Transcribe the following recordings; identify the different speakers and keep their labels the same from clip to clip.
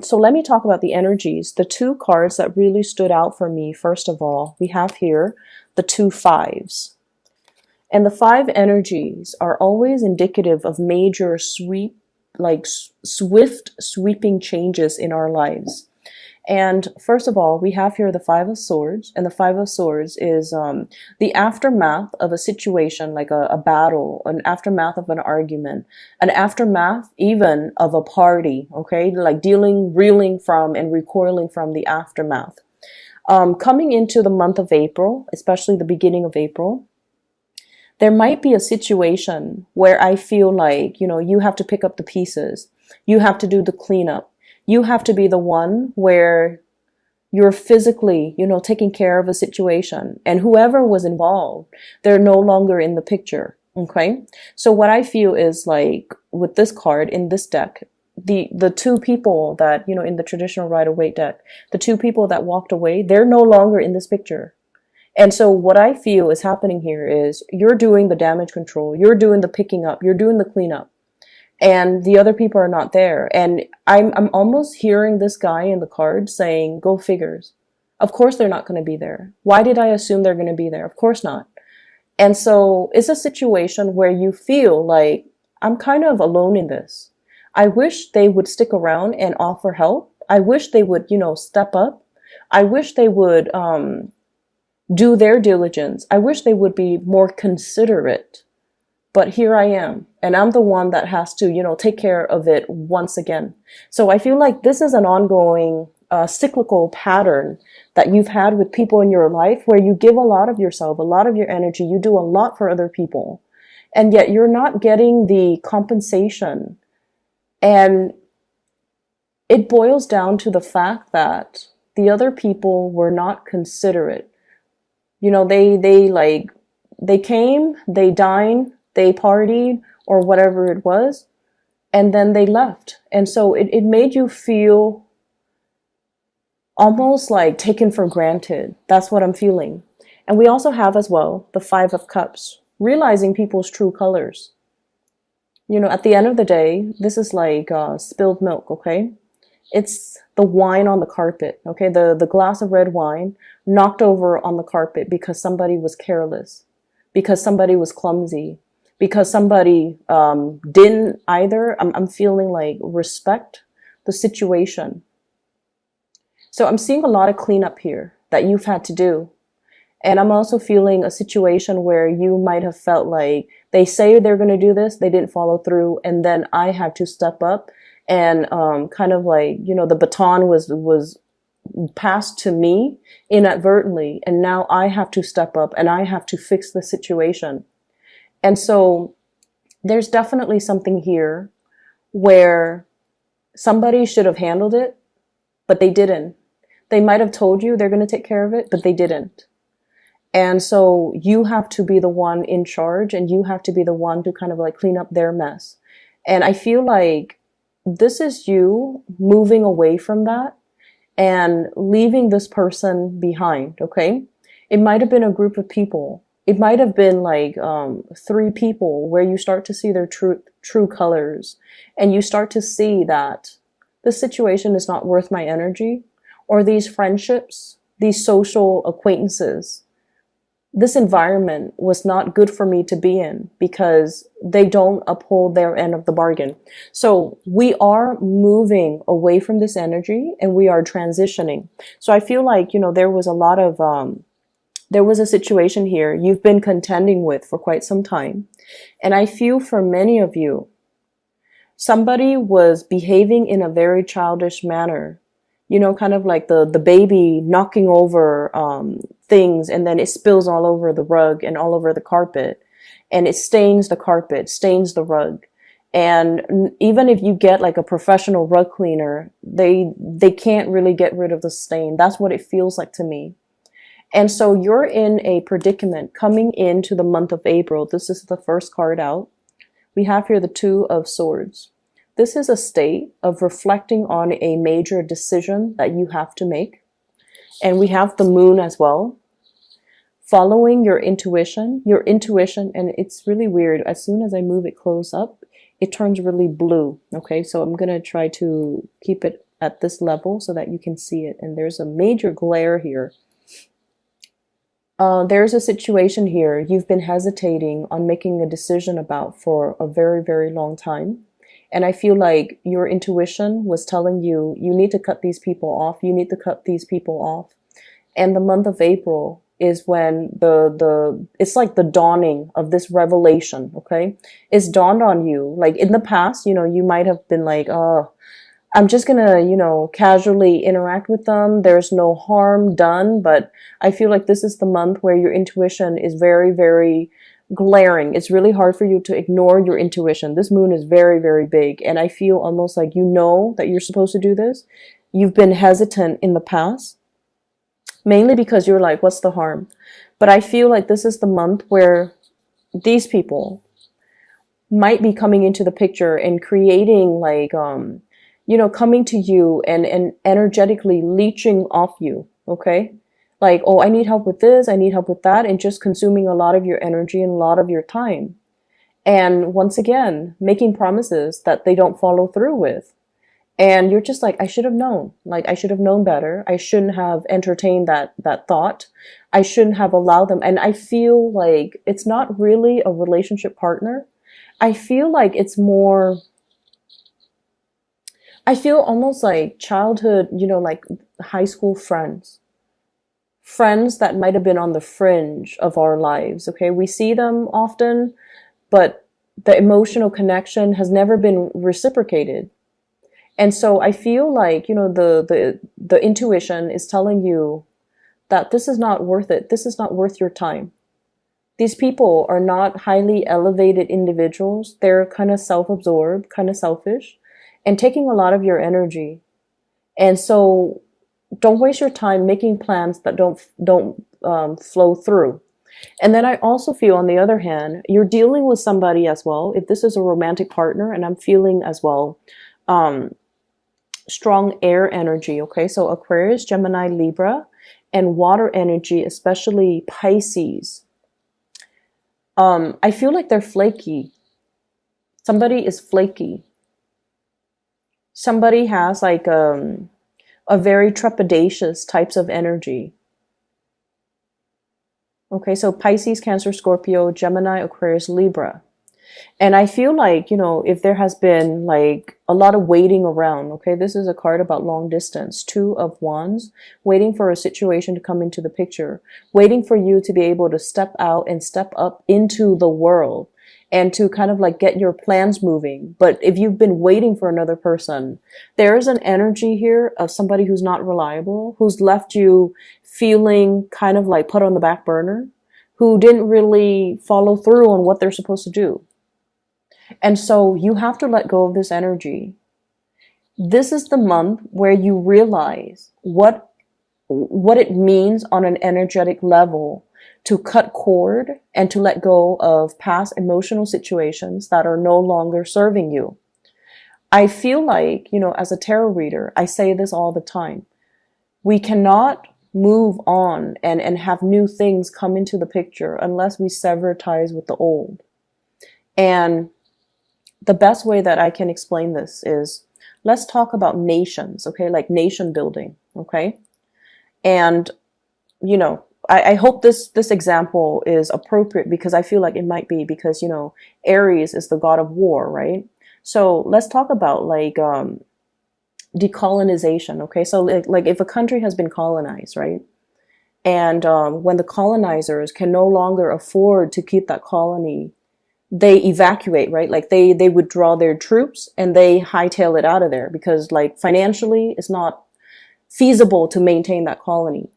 Speaker 1: So let me talk about the energies. The two cards that really stood out for me, first of all, we have here the two fives. And the five energies are always indicative of major swift sweeping changes in our lives. And first of all, we have here the Five of Swords, and the Five of Swords is the aftermath of a situation, like a battle, an aftermath of an argument, an aftermath even of a party, okay? Like reeling from and recoiling from the aftermath. Coming into the month of April, especially the beginning of April, there might be a situation where I feel like, you have to pick up the pieces. You have to do the cleanup. You have to be the one where you're physically, taking care of a situation. And whoever was involved, they're no longer in the picture. Okay. So what I feel is like with this card in this deck, the two people that, in the traditional Rider-Waite deck, the two people that walked away, they're no longer in this picture. And so what I feel is happening here is you're doing the damage control, you're doing the picking up, you're doing the cleanup, and the other people are not there. And I'm almost hearing this guy in the card saying, go figures. Of course they're not going to be there. Why did I assume they're going to be there? Of course not. And so it's a situation where you feel like I'm kind of alone in this. I wish they would stick around and offer help. I wish they would, step up. I wish they would, do their diligence. I wish they would be more considerate, but here I am, and I'm the one that has to, take care of it once again. So I feel like this is an ongoing cyclical pattern that you've had with people in your life where you give a lot of yourself, a lot of your energy, you do a lot for other people, and yet you're not getting the compensation. And it boils down to the fact that the other people were not considerate. They came, they dined, they partied, or whatever it was, and then they left. And so it made you feel almost like taken for granted. That's what I'm feeling. And we also have as well the Five of Cups, realizing people's true colors. At the end of the day, this is like spilled milk, okay? It's the wine on the carpet, okay? The glass of red wine knocked over on the carpet because somebody was careless, because somebody was clumsy, because somebody didn't either. I'm feeling like respect the situation. So I'm seeing a lot of cleanup here that you've had to do. And I'm also feeling a situation where you might have felt like they say they're going to do this, they didn't follow through, and then I have to step up and kind of like, the baton was passed to me inadvertently, and now I have to step up and I have to fix the situation. And so there's definitely something here where somebody should have handled it, but they didn't. They might have told you they're going to take care of it, but they didn't. And so you have to be the one in charge, and you have to be the one to kind of like clean up their mess. And I feel like this is you moving away from that and leaving this person behind, okay? It might have been a group of people. It might have been like 3 people where you start to see their true colors, and you start to see that this situation is not worth my energy, or these friendships, these social acquaintances, this environment was not good for me to be in because they don't uphold their end of the bargain. So we are moving away from this energy and we are transitioning. So I feel like, there was a lot of, there was a situation here you've been contending with for quite some time. And I feel for many of you, somebody was behaving in a very childish manner. Kind of like the baby knocking over things, and then it spills all over the rug and all over the carpet, and it stains the carpet, stains the rug. And even if you get like a professional rug cleaner, they can't really get rid of the stain. That's what it feels like to me. And so you're in a predicament coming into the month of April. This is the first card out. We have here the Two of Swords. This is a state of reflecting on a major decision that you have to make. And we have the Moon as well. Following your intuition, and it's really weird. As soon as I move it close up, it turns really blue. Okay, so I'm going to try to keep it at this level so that you can see it. And there's a major glare here. There's a situation here you've been hesitating on making a decision about for a very, very long time. And I feel like your intuition was telling you, you need to cut these people off. You need to cut these people off. And the month of April is when it's like the dawning of this revelation, okay? It's dawned on you. Like in the past, you might have been like, oh, I'm just gonna, casually interact with them. There's no harm done. But I feel like this is the month where your intuition is very, very glaring. It's really hard for you to ignore your intuition. This moon is very, very big. And I feel almost like that you're supposed to do this. You've been hesitant in the past, mainly because you're like, what's the harm? But I feel like this is the month where these people might be coming into the picture and creating like, coming to you and energetically leeching off you, okay? Like, oh, I need help with this, I need help with that, and just consuming a lot of your energy and a lot of your time. And once again, making promises that they don't follow through with. And you're just like, I should have known. Like, I should have known better. I shouldn't have entertained that thought. I shouldn't have allowed them. And I feel like it's not really a relationship partner. I feel like it's more... I feel almost like childhood, like high school friends. Friends that might have been on the fringe of our lives, okay? We see them often, but the emotional connection has never been reciprocated. And so I feel like, the intuition is telling you that this is not worth it. This is not worth your time. These people are not highly elevated individuals. They're kind of self-absorbed, kind of selfish, and taking a lot of your energy. And so don't waste your time making plans that don't flow through. And then I also feel, on the other hand, you're dealing with somebody as well. If this is a romantic partner, and I'm feeling as well, strong air energy, okay? So Aquarius, Gemini, Libra, and water energy, especially Pisces. I feel like they're flaky. Somebody is flaky. Somebody has like a very trepidatious types of energy. Okay, so Pisces, Cancer, Scorpio, Gemini, Aquarius, Libra. And I feel like, if there has been like a lot of waiting around, okay, this is a card about long distance, 2 of Wands, waiting for a situation to come into the picture, waiting for you to be able to step out and step up into the world and to kind of like get your plans moving. But if you've been waiting for another person, there is an energy here of somebody who's not reliable, who's left you feeling kind of like put on the back burner, who didn't really follow through on what they're supposed to do. And so you have to let go of this energy. This is the month where you realize what it means on an energetic level to cut cord and to let go of past emotional situations that are no longer serving you. I feel like, as a tarot reader, I say this all the time. We cannot move on and have new things come into the picture unless we sever ties with the old. And the best way that I can explain this is, let's talk about nations, okay? Like nation building, okay? And, I hope this example is appropriate, because I feel like it might be, because, Aries is the god of war, right? So let's talk about like decolonization, okay? So like if a country has been colonized, right? And when the colonizers can no longer afford to keep that colony, they evacuate, right? Like they withdraw their troops and they hightail it out of there, because like financially it's not feasible to maintain that colony.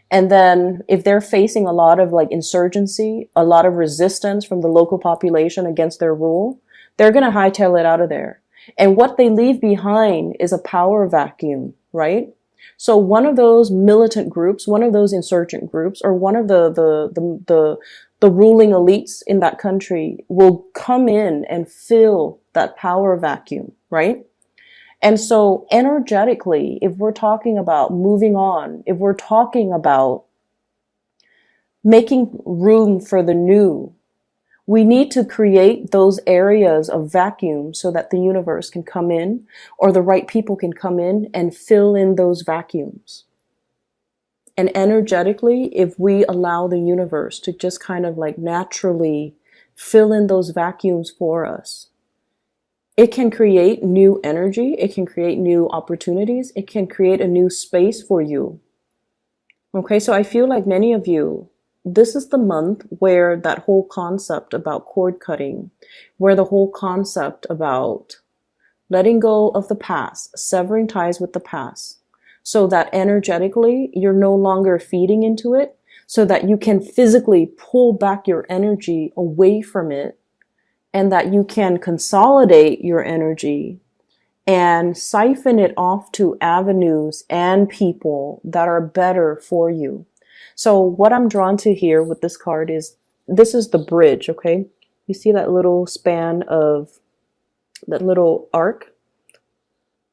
Speaker 1: And then if they're facing a lot of like insurgency, a lot of resistance from the local population against their rule, they're going to hightail it out of there. And what they leave behind is a power vacuum, right? So one of those militant groups, one of those insurgent groups, or one of the ruling elites in that country will come in and fill that power vacuum, right? And so energetically, if we're talking about moving on, if we're talking about making room for the new, We need to create those areas of vacuum so that the universe can come in, or the right people can come in and fill in those vacuums. And energetically, if we allow the universe to just kind of like naturally fill in those vacuums for us, it can create new energy, it can create new opportunities, it can create a new space for you. Okay, so I feel like many of you, this is the month where that whole concept about cord cutting, where the whole concept about letting go of the past, severing ties with the past, so that energetically you're no longer feeding into it, so that you can physically pull back your energy away from it, and that you can consolidate your energy and siphon it off to avenues and people that are better for you. So what I'm drawn to here with this card is, this is the bridge, okay? You see that little span of, that little arc?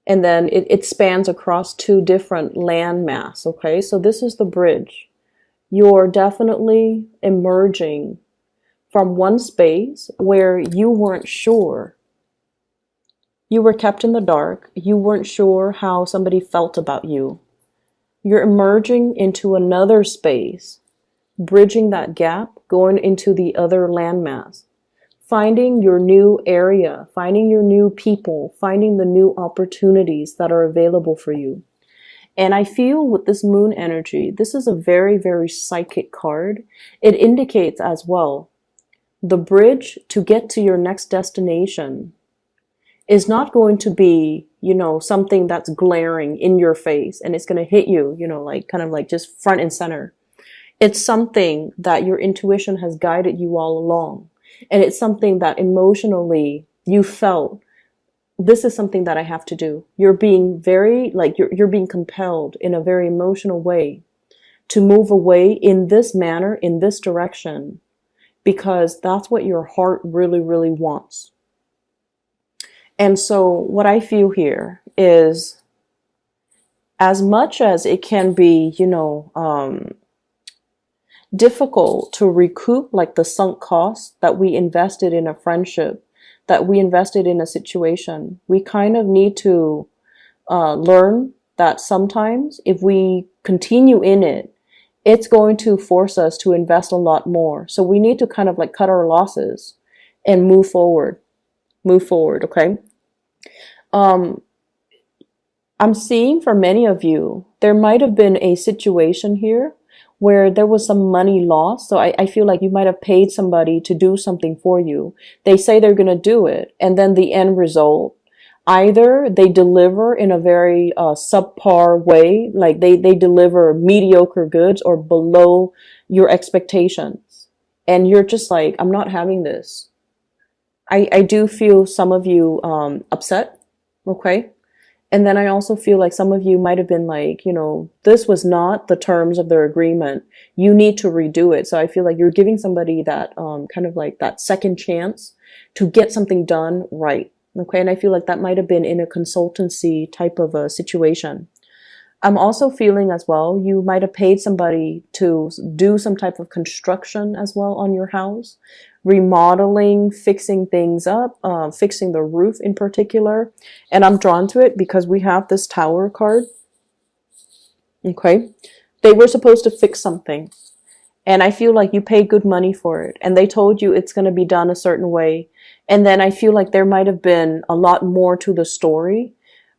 Speaker 1: And then it spans across two different land mass, okay? So this is the bridge. You're definitely emerging from one space where you weren't sure. You were kept in the dark. You weren't sure how somebody felt about you. You're emerging into another space, bridging that gap, going into the other landmass, finding your new area, finding your new people, finding the new opportunities that are available for you. And I feel with this moon energy, this is a very, very psychic card. It indicates as well, the bridge to get to your next destination is not going to be, something that's glaring in your face and it's going to hit you, like kind of like just front and center. It's something that your intuition has guided you all along. And it's something that emotionally you felt, this is something that I have to do. You're being very, like, you're being compelled in a very emotional way to move away in this manner, in this direction, because that's what your heart really, really wants. And so what I feel here is, as much as it can be, difficult to recoup like the sunk cost that we invested in a friendship, that we invested in a situation, we kind of need to learn that sometimes if we continue in it, it's going to force us to invest a lot more. So we need to kind of like cut our losses and move forward, okay? I'm seeing for many of you, there might have been a situation here where there was some money lost. So I feel like you might have paid somebody to do something for you. They say they're going to do it. And then the end result, either they deliver in a very subpar way, like they deliver mediocre goods or below your expectations. And you're just like, I'm not having this. I do feel some of you upset, okay? And then I also feel like some of you might have been like, this was not the terms of their agreement. You need to redo it. So I feel like you're giving somebody that kind of like that second chance to get something done right. Okay. And I feel like that might have been in a consultancy type of a situation. I'm also feeling as well, you might have paid somebody to do some type of construction as well on your house, remodeling, fixing things up, fixing the roof in particular. And I'm drawn to it because we have this Tower card. Okay. They were supposed to fix something. And I feel like you paid good money for it. And they told you it's going to be done a certain way. And then I feel like there might have been a lot more to the story.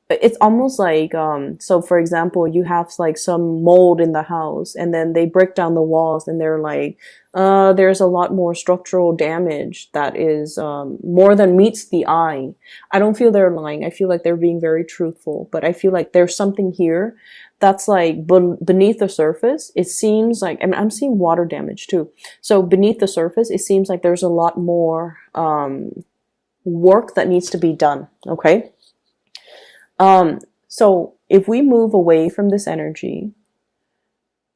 Speaker 1: It's almost like, so for example, you have like some mold in the house and then they break down the walls and they're like, there's a lot more structural damage that is more than meets the eye. I don't feel they're lying. I feel like they're being very truthful, but I feel like there's something here that's like beneath the surface. It seems like, I mean, I'm seeing water damage too. So beneath the surface, it seems like there's a lot more work that needs to be done. Okay. So if we move away from this energy,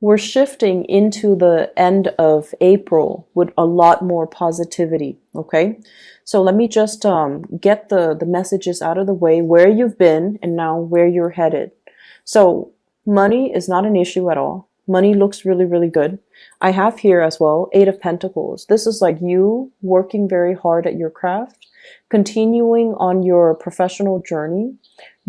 Speaker 1: we're shifting into the end of April with a lot more positivity. Okay. So let me just, get the messages out of the way, where you've been and now where you're headed. So money is not an issue at all. Money looks really, really good. I have here as well, Eight of Pentacles. This is like you working very hard at your craft, continuing on your professional journey,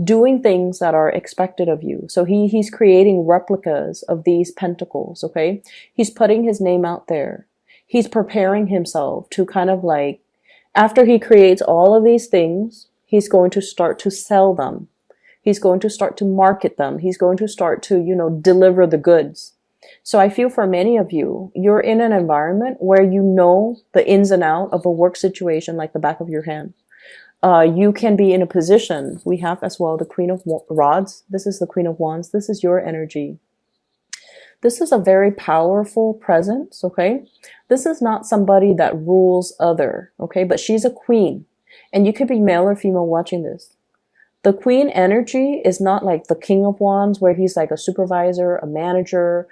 Speaker 1: doing things that are expected of you. So he's creating replicas of these pentacles, okay? He's putting his name out there. He's preparing himself to kind of like, after he creates all of these things, he's going to start to sell them. He's going to start to market them. He's going to start to, deliver the goods. So I feel for many of you, you're in an environment where you know the ins and out of a work situation like the back of your hand. You can be in a position, we have as well the Queen of Rods. This is the Queen of Wands. This is your energy. This is a very powerful presence, okay? This is not somebody that rules other, okay? But she's a queen. And you could be male or female watching this. The queen energy is not like the King of Wands where he's like a supervisor, a manager,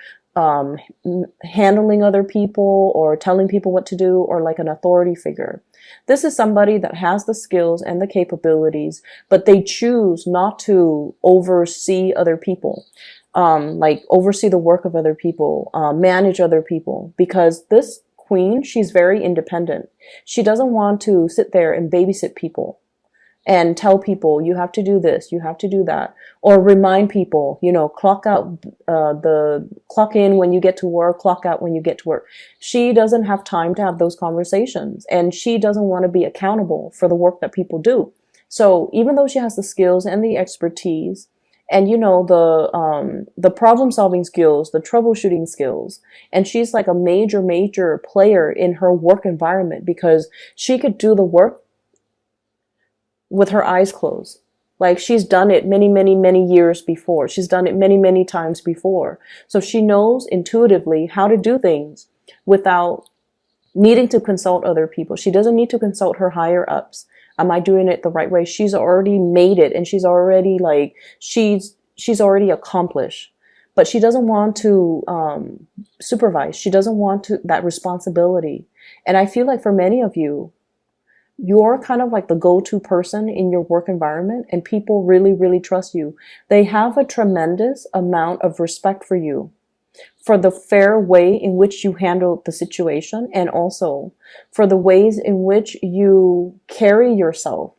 Speaker 1: handling other people or telling people what to do, or like an authority figure. This is somebody that has the skills and the capabilities, but they choose not to oversee other people, like oversee the work of other people, manage other people, because this queen, she's very independent. She doesn't want to sit there and babysit people and tell people, you have to do this, you have to do that, or remind people, clock out, clock in when you get to work, clock out when you get to work. She doesn't have time to have those conversations, and she doesn't want to be accountable for the work that people do. So even though she has the skills and the expertise, and the problem solving skills, the troubleshooting skills, and she's like a major player in her work environment because she could do the work with her eyes closed. Like she's done it many years before. She's done it many times before. So she knows intuitively how to do things without needing to consult other people. She doesn't need to consult her higher ups. Am I doing it the right way? She's already made it, and she's already already accomplished. But she doesn't want to supervise. She doesn't want that responsibility. And I feel like for many of you, you're kind of like the go-to person in your work environment, and people really trust you. They have a tremendous amount of respect for you, for the fair way in which you handle the situation, and also for the ways in which you carry yourself.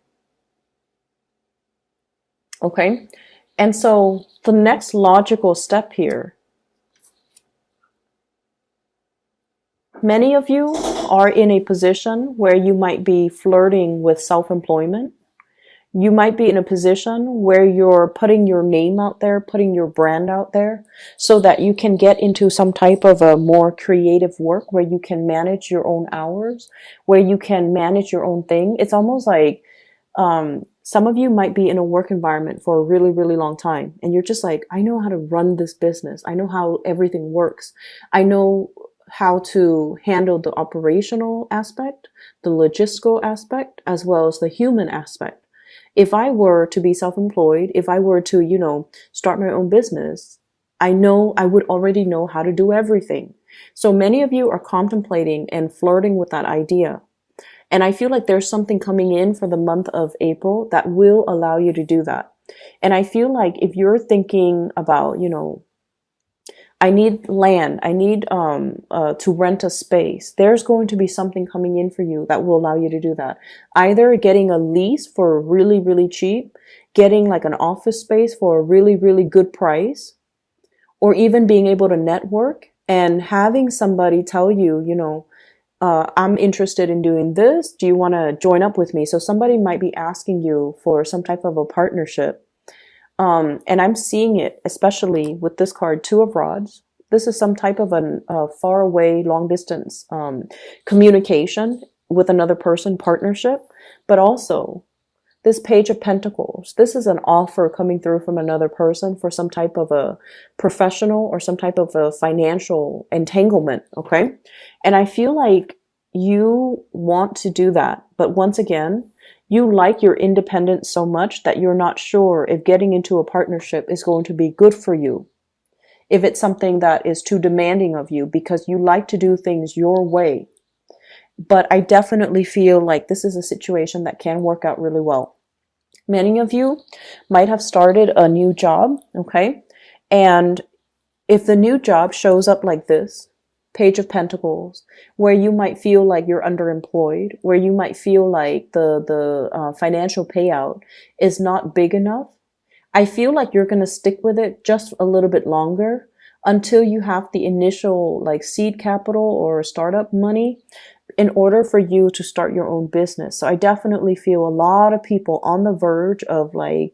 Speaker 1: Okay? And so the next logical step here, many of you are in a position where you might be flirting with self-employment. You might be in a position where you're putting your name out there, putting your brand out there, so that you can get into some type of a more creative work where you can manage your own hours, where you can manage your own thing. It's almost like some of you might be in a work environment for a really long time, and you're just like, I know how to run this business. I know how everything works. I know how to handle the operational aspect, the logistical aspect, as well as the human aspect. If I were to be self-employed, if I were to, start my own business, I know I would already know how to do everything. So many of you are contemplating and flirting with that idea. And I feel like there's something coming in for the month of April that will allow you to do that. And I feel like if you're thinking about, I need land, I need to rent a space, there's going to be something coming in for you that will allow you to do that. Either getting a lease for really cheap, getting like an office space for a really good price, or even being able to network and having somebody tell you, I'm interested in doing this. Do you want to join up with me? So somebody might be asking you for some type of a partnership. And I'm seeing it, especially with this card, Two of Rods. This is some type of a far away, long distance communication with another person, partnership. But also, this Page of Pentacles. This is an offer coming through from another person for some type of a professional or some type of a financial entanglement, okay? And I feel like you want to do that. But once again, you like your independence so much that you're not sure if getting into a partnership is going to be good for you. If it's something that is too demanding of you, because you like to do things your way. But I definitely feel like this is a situation that can work out really well. Many of you might have started a new job, okay? And If the new job shows up like this, Page of Pentacles, where you might feel like you're underemployed, where you might feel like the financial payout is not big enough, I feel like you're going to stick with it just a little bit longer until you have the initial like seed capital or startup money in order for you to start your own business. So I definitely feel a lot of people on the verge of like